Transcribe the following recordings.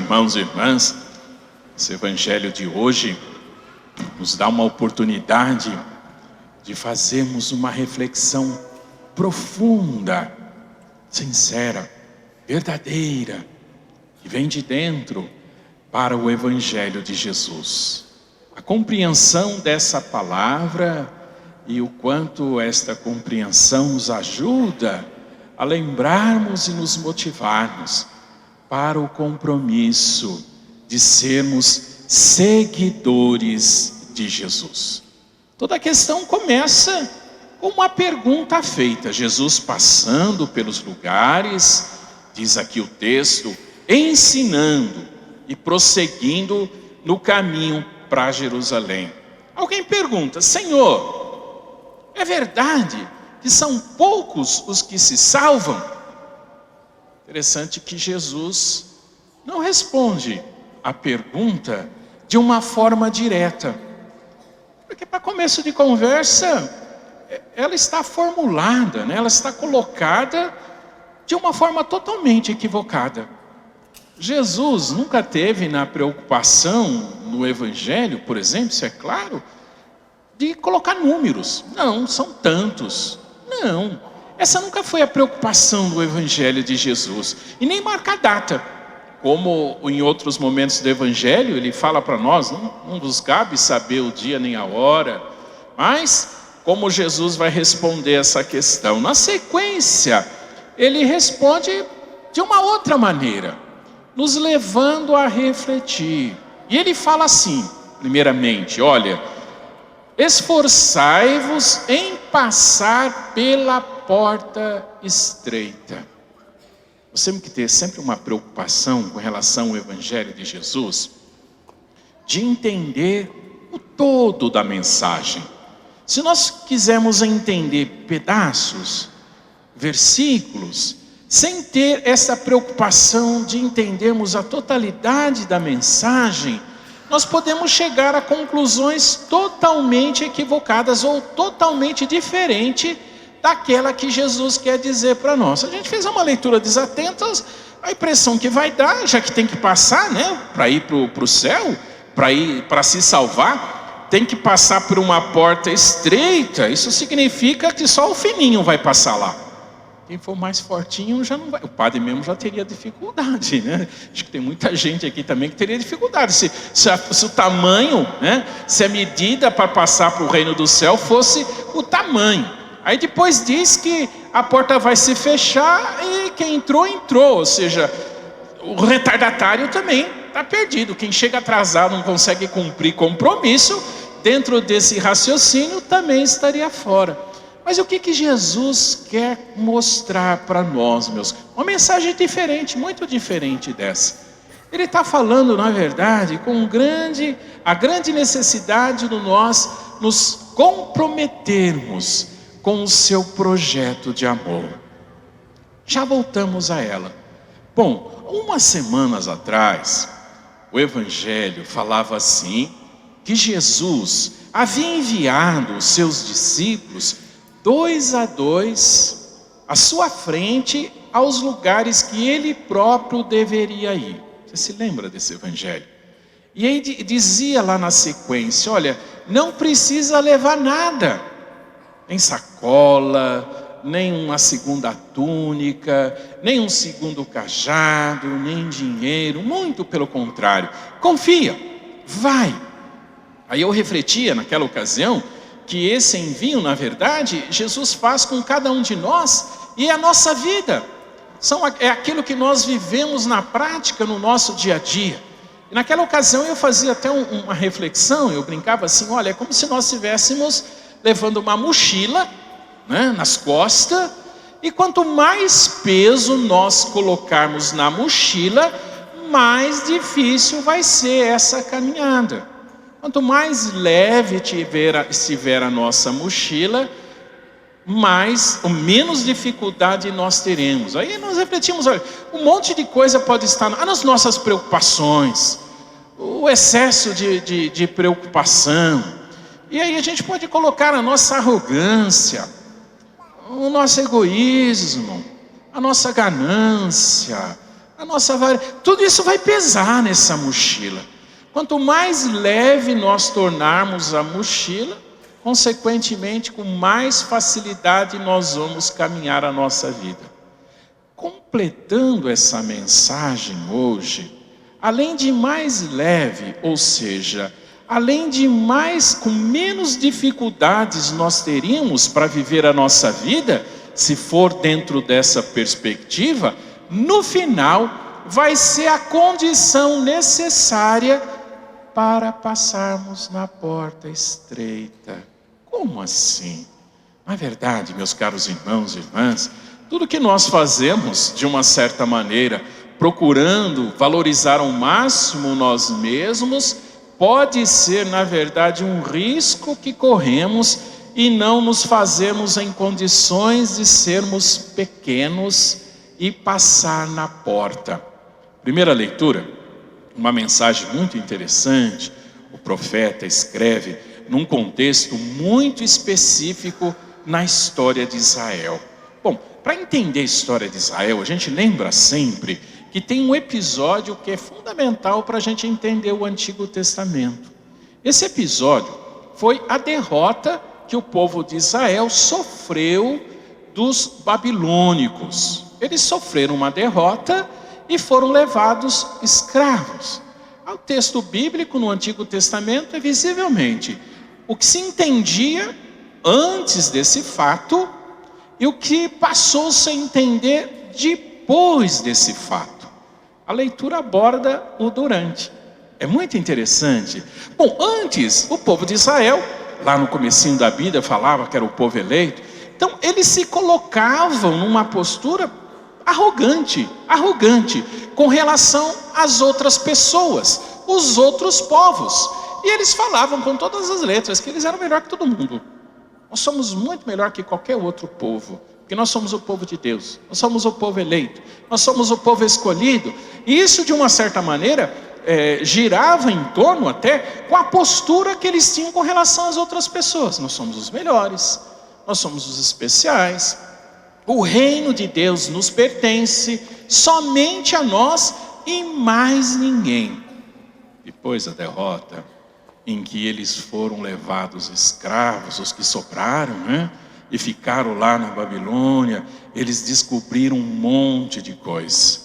irmãos e irmãs, esse evangelho de hoje nos dá uma oportunidade de fazermos uma reflexão profunda, sincera, verdadeira, que vem de dentro para o evangelho de Jesus. A compreensão dessa palavra e o quanto esta compreensão nos ajuda a lembrarmos e nos motivarmos para o compromisso de sermos seguidores de Jesus. Toda a questão começa com uma pergunta feita. Jesus passando pelos lugares, diz aqui o texto, ensinando e prosseguindo no caminho para Jerusalém. Alguém pergunta: Senhor, é verdade que são poucos os que se salvam? Interessante que Jesus não responde a pergunta de uma forma direta, porque para começo de conversa ela está formulada, né? Ela está colocada de uma forma totalmente equivocada. Jesus nunca teve na preocupação no evangelho, por exemplo, isso é claro, de colocar números. Não, são tantos. Não, essa nunca foi a preocupação do evangelho de Jesus. E nem marcar data, como em outros momentos do evangelho ele fala para nós, não nos cabe saber o dia nem a hora. Mas como Jesus vai responder essa questão? Na sequência, ele responde de uma outra maneira, nos levando a refletir. E ele fala assim, primeiramente, olha: esforçai-vos em passar pela porta estreita. Nós temos que ter sempre uma preocupação com relação ao evangelho de Jesus, de entender o todo da mensagem. Se nós quisermos entender pedaços, versículos, sem ter essa preocupação de entendermos a totalidade da mensagem, nós podemos chegar a conclusões totalmente equivocadas ou totalmente diferentes daquela que Jesus quer dizer para nós. Se a gente fizer uma leitura desatenta, a impressão que vai dar, já que tem que passar, né, para ir para o céu, para se salvar, tem que passar por uma porta estreita. Isso significa que só o fininho vai passar lá. Quem for mais fortinho já não vai. O padre mesmo já teria dificuldade, né? Acho que tem muita gente aqui também que teria dificuldade. Se o tamanho, né? Se a medida para passar para o reino do céu fosse o tamanho. Aí depois diz que a porta vai se fechar e quem entrou, entrou. Ou seja, o retardatário também está perdido. Quem chega atrasado, não consegue cumprir compromisso, dentro desse raciocínio também estaria fora. Mas o que Jesus quer mostrar para nós, meus? Uma mensagem diferente, muito diferente dessa. Ele está falando, na verdade, a grande necessidade de nós nos comprometermos com o seu projeto de amor. Já voltamos a ela. Bom, umas semanas atrás, o Evangelho falava assim, que Jesus havia enviado os seus discípulos 2 a 2, à sua frente, aos lugares que ele próprio deveria ir. Você se lembra desse evangelho? E aí dizia lá na sequência, olha, não precisa levar nada, nem sacola, nem uma segunda túnica, nem um segundo cajado, nem dinheiro, muito pelo contrário. Confia, vai. Aí eu refletia naquela ocasião, que esse envio, na verdade, Jesus faz com cada um de nós e é a nossa vida. É aquilo que nós vivemos na prática, no nosso dia a dia. E naquela ocasião eu fazia até uma reflexão, eu brincava assim, olha, é como se nós estivéssemos levando uma mochila, né, nas costas, e quanto mais peso nós colocarmos na mochila, mais difícil vai ser essa caminhada. Quanto mais leve estiver a nossa mochila, menos dificuldade nós teremos. Aí nós refletimos, olha, um monte de coisa pode estar nas nossas preocupações, o excesso de preocupação. E aí a gente pode colocar a nossa arrogância, o nosso egoísmo, a nossa ganância, a nossa vaidade, tudo isso vai pesar nessa mochila. Quanto mais leve nós tornarmos a mochila, consequentemente, com mais facilidade nós vamos caminhar a nossa vida. Completando essa mensagem hoje, além de mais leve, ou seja, além de com menos dificuldades nós teríamos para viver a nossa vida, se for dentro dessa perspectiva, no final vai ser a condição necessária para passarmos na porta estreita. Como assim? Na verdade, meus caros irmãos e irmãs, tudo que nós fazemos, de uma certa maneira, procurando valorizar ao máximo nós mesmos, pode ser, na verdade, um risco que corremos e não nos fazemos em condições de sermos pequenos e passar na porta. Primeira leitura, uma mensagem muito interessante. O profeta escreve num contexto muito específico na história de Israel. Bom, para entender a história de Israel, a gente lembra sempre que tem um episódio que é fundamental para a gente entender o Antigo Testamento. Esse episódio foi a derrota que o povo de Israel sofreu dos babilônicos. Eles sofreram uma derrota e foram levados escravos. O texto bíblico no Antigo Testamento é visivelmente o que se entendia antes desse fato e o que passou-se a entender depois desse fato. A leitura aborda o durante. É muito interessante. Bom, antes, o povo de Israel, lá no comecinho da Bíblia, falava que era o povo eleito. Então, eles se colocavam numa postura arrogante, com relação às outras pessoas, os outros povos. E eles falavam com todas as letras que eles eram melhor que todo mundo. Nós somos muito melhor que qualquer outro povo, porque nós somos o povo de Deus, nós somos o povo eleito, nós somos o povo escolhido. E isso, de uma certa maneira, girava em torno até com a postura que eles tinham com relação às outras pessoas. Nós somos os melhores, nós somos os especiais, o reino de Deus nos pertence, somente a nós e mais ninguém. Depois da derrota, em que eles foram levados escravos, os que sobraram, e ficaram lá na Babilônia, eles descobriram um monte de coisas.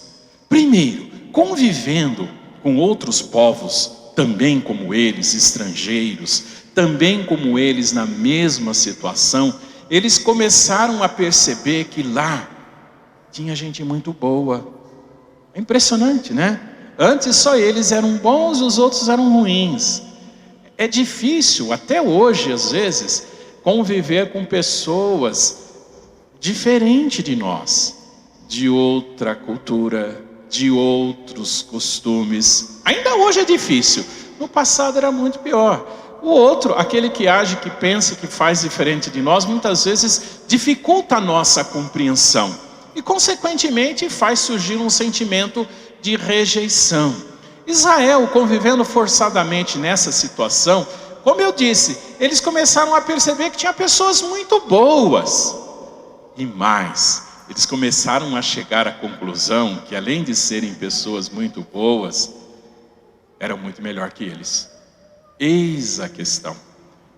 Primeiro, convivendo com outros povos, também como eles, estrangeiros, também como eles na mesma situação, eles começaram a perceber que lá tinha gente muito boa. É impressionante, né? Antes só eles eram bons e os outros eram ruins. É difícil, até hoje, às vezes, conviver com pessoas diferentes de nós, de outra cultura, de outros costumes. Ainda hoje é difícil, no passado era muito pior. O outro, aquele que age, que pensa, que faz diferente de nós, muitas vezes dificulta a nossa compreensão e, consequentemente, faz surgir um sentimento de rejeição. Israel, convivendo forçadamente nessa situação, como eu disse, eles começaram a perceber que tinha pessoas muito boas. E mais, eles começaram a chegar à conclusão que, além de serem pessoas muito boas, eram muito melhor que eles. Eis a questão.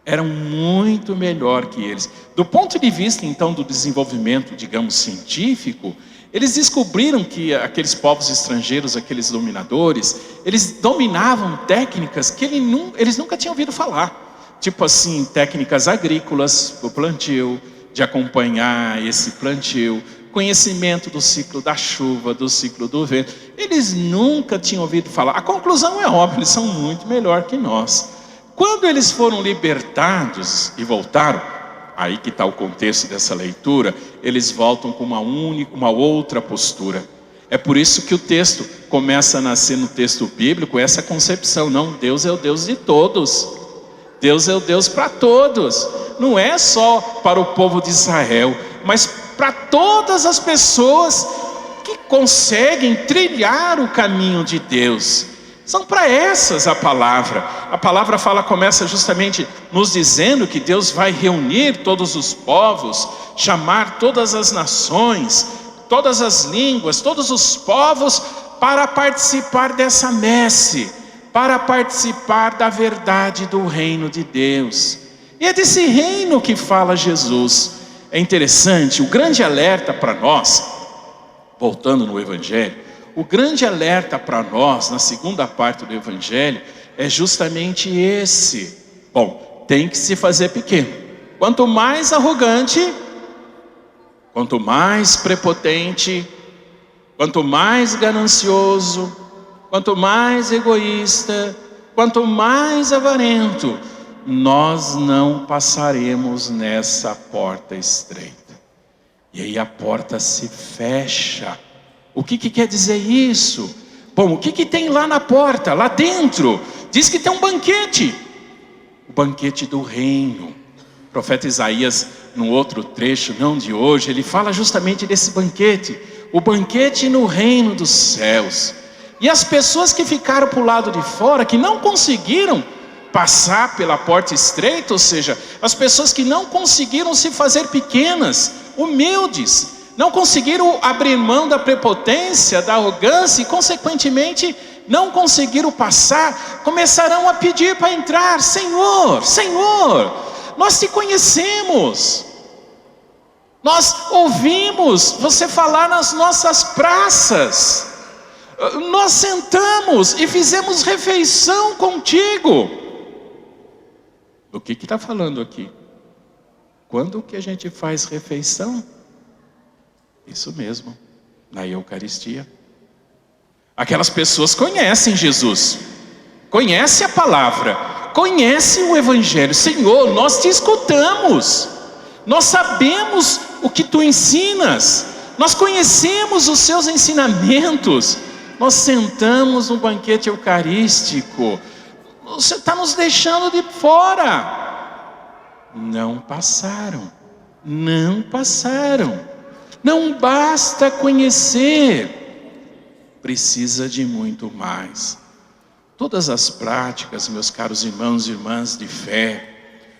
Eram muito melhor que eles. Do ponto de vista, então, do desenvolvimento, digamos, científico, eles descobriram que aqueles povos estrangeiros, aqueles dominadores, eles dominavam técnicas que eles nunca tinham ouvido falar. Tipo assim, técnicas agrícolas, o plantio, de acompanhar esse plantio, conhecimento do ciclo da chuva, do ciclo do vento. Eles nunca tinham ouvido falar. A conclusão é óbvia, eles são muito melhor que nós. Quando eles foram libertados e voltaram, aí que está o contexto dessa leitura, eles voltam com uma outra postura. É por isso que o texto começa a nascer no texto bíblico essa concepção. Não, Deus é o Deus de todos. Deus é o Deus para todos. Não é só para o povo de Israel, mas para todas as pessoas que conseguem trilhar o caminho de Deus. São para essas a palavra começa justamente nos dizendo que Deus vai reunir todos os povos, chamar todas as nações, todas as línguas, todos os povos para participar dessa messe, para participar da verdade do reino de Deus. E é desse reino que fala Jesus. É interessante, o grande alerta para nós, voltando no Evangelho, o grande alerta para nós, na segunda parte do Evangelho, é justamente esse. Bom, tem que se fazer pequeno. Quanto mais arrogante, quanto mais prepotente, quanto mais ganancioso, quanto mais egoísta, quanto mais avarento, nós não passaremos nessa porta estreita. E aí a porta se fecha. O que quer dizer isso? Bom, o que tem lá na porta, lá dentro? Diz que tem um banquete, o banquete do reino. O profeta Isaías, num outro trecho, não de hoje, ele fala justamente desse banquete, o banquete no reino dos céus. E as pessoas que ficaram para o lado de fora, que não conseguiram passar pela porta estreita, ou seja, as pessoas que não conseguiram se fazer pequenas, humildes, não conseguiram abrir mão da prepotência, da arrogância e consequentemente não conseguiram passar, começarão a pedir para entrar. Senhor, Senhor, nós te conhecemos, nós ouvimos você falar nas nossas praças, nós sentamos e fizemos refeição contigo. Do que está falando aqui? Quando que a gente faz refeição? Isso mesmo, na Eucaristia. Aquelas pessoas conhecem Jesus, conhecem a palavra, conhecem o Evangelho. Senhor, nós te escutamos, nós sabemos o que tu ensinas, nós conhecemos os seus ensinamentos, nós sentamos no banquete eucarístico, você está nos deixando de fora. Não passaram, não passaram. Não basta conhecer, precisa de muito mais. Todas as práticas, meus caros irmãos e irmãs de fé,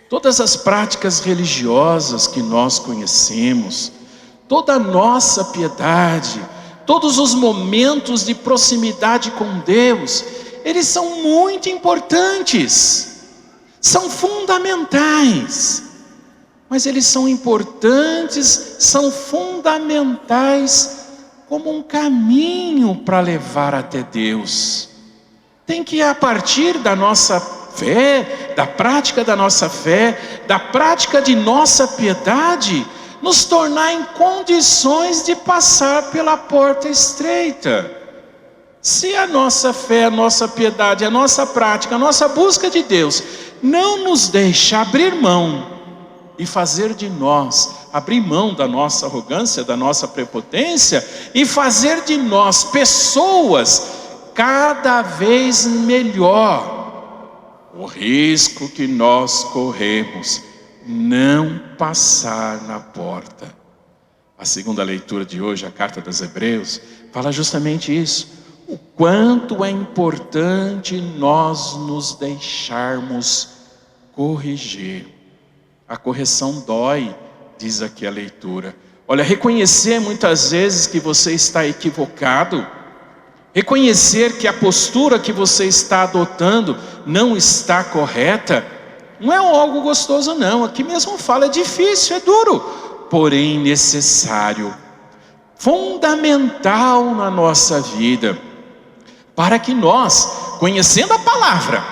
todas as práticas religiosas que nós conhecemos, toda a nossa piedade, todos os momentos de proximidade com Deus, eles são muito importantes, são fundamentais. Mas eles são importantes, são fundamentais como um caminho para levar até Deus. Tem que, a partir da nossa fé, da prática da nossa fé, da prática de nossa piedade, nos tornar em condições de passar pela porta estreita. Se a nossa fé, a nossa piedade, a nossa prática, a nossa busca de Deus não nos deixa abrir mão e fazer de nós, abrir mão da nossa arrogância, da nossa prepotência, e fazer de nós pessoas cada vez melhor, o risco que nós corremos, não passar na porta. A segunda leitura de hoje, a carta dos Hebreus, fala justamente isso, o quanto é importante nós nos deixarmos corrigir. A correção dói, diz aqui a leitura. Olha, reconhecer muitas vezes que você está equivocado, reconhecer que a postura que você está adotando não está correta, não é algo gostoso não, aqui mesmo fala, é difícil, é duro, porém necessário, fundamental na nossa vida, para que nós, conhecendo a palavra,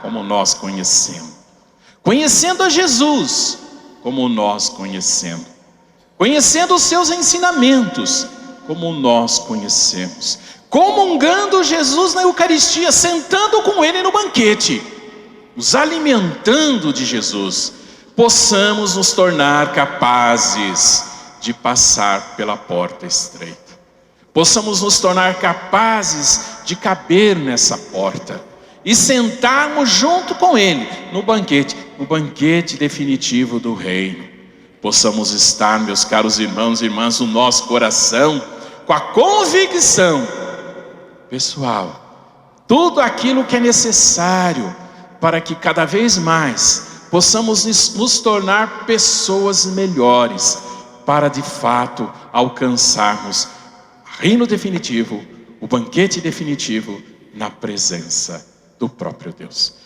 como nós conhecemos, conhecendo a Jesus, como nós conhecemos, conhecendo os seus ensinamentos, como nós conhecemos, comungando Jesus na Eucaristia, sentando com Ele no banquete, nos alimentando de Jesus, possamos nos tornar capazes de passar pela porta estreita, possamos nos tornar capazes de caber nessa porta, e sentarmos junto com Ele no banquete definitivo do reino. Possamos estar, meus caros irmãos e irmãs, no nosso coração, com a convicção, pessoal, tudo aquilo que é necessário para que cada vez mais possamos nos tornar pessoas melhores, para de fato alcançarmos o reino definitivo, o banquete definitivo na presença do próprio Deus.